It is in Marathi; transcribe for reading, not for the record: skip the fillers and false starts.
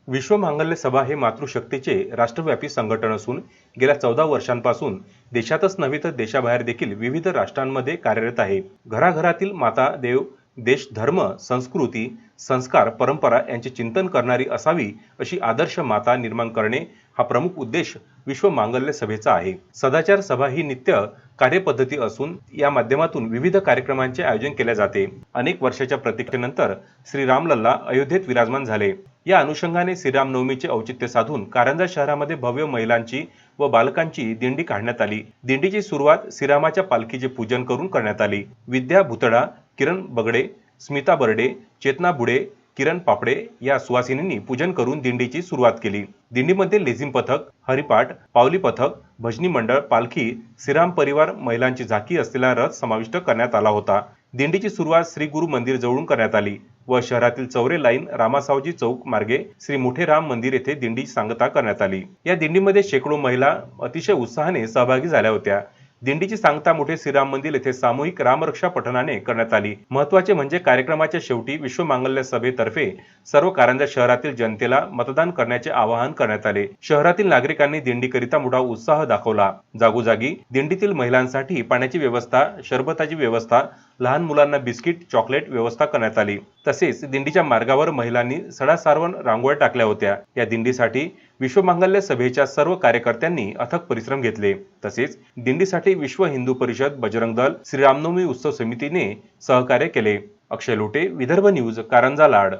विश्व मांगल्य सभा हे मातृशक्तीचे राष्ट्रव्यापी संघटन असून गेल्या 14 वर्षांपासून देशातच नव्हे तर देशाबाहेर देखील विविध राष्ट्रांमध्ये कार्यरत आहे. घराघरातील माता देव देश, धर्म, संस्कृती, संस्कार, परंपरा यांचे चिंतन करणारी असावी अशी आदर्श माता निर्माण करणे हा प्रमुख उद्देश विश्व मांगल्य सभेचा आहे. सदाचार सभा ही नित्य कार्यपद्धती असून या माध्यमातून विविध कार्यक्रमांचे आयोजन केले जाते. अनेक वर्षाच्या प्रतीक्षेनंतर श्री रामलल्ला अयोध्येत विराजमान झाले. या अनुषंगाने श्रीरामनवमीचे औचित्य साधून कारंजा शहरामध्ये भव्य महिलांची व बालकांची दिंडी काढण्यात आली. दिंडीची सुरुवात श्रीरामाच्या पालखीचे पूजन करून करण्यात आली. विद्या भुतडा, किरण बगडे, स्मिता बर्डे, चेतना बुडे, किरण पापडे या सुवासिनींनी पूजन करून दिंडीची सुरुवात केली. दिंडीमध्ये लेझिम पथक, हरिपाठ, पावली पथक, भजनी मंडळ, पालखी, श्रीराम परिवार, महिलांची झाकी असलेला रथ समाविष्ट करण्यात आला होता. दिंडीची सुरुवात श्री गुरु मंदिर जवळून करण्यात आली व शहरातील चौरे लाईन रामासावजी चौक मार्गे श्री मोठे राम मंदिर येथे दिंडी सांगता करण्यात आली. या दिंडीमध्ये शेकडो महिला अतिशय उत्साहाने सहभागी झाल्या होत्या. दिंडीची सांगता मोठे श्रीराम मंदिर येथे सामूहिक रामरक्षा पठणाने करण्यात आली. महत्त्वाचे म्हणजे कार्यक्रमाच्या शेवटी विश्व मांगल्य सभेतर्फे सर्व कारंजा शहरातील जनतेला मतदान करण्याचे आवाहन करण्यात आले. शहरातील नागरिकांनी दिंडीकरिता मोठा उत्साह दाखवला. जागोजागी दिंडीतील महिलांसाठी पाण्याची व्यवस्था, शरबताची व्यवस्था, लहान मुलांना बिस्किट, चॉकलेट व्यवस्था करण्यात आली. तसेच दिंडीच्या मार्गावर महिलांनी सडा सारवण रांगोळ्या टाकल्या होत्या. या दिंडीसाठी विश्व मांगल्य सभेच्या सर्व कार्यकर्त्यांनी अथक परिश्रम घेतले. तसेच दिंडीसाठी विश्व हिंदू परिषद, बजरंग दल, श्री रामनवमी उत्सव समितीने सहकार्य केले. अक्षय लोटे, विदर्भ न्यूज, कारंजा लाड.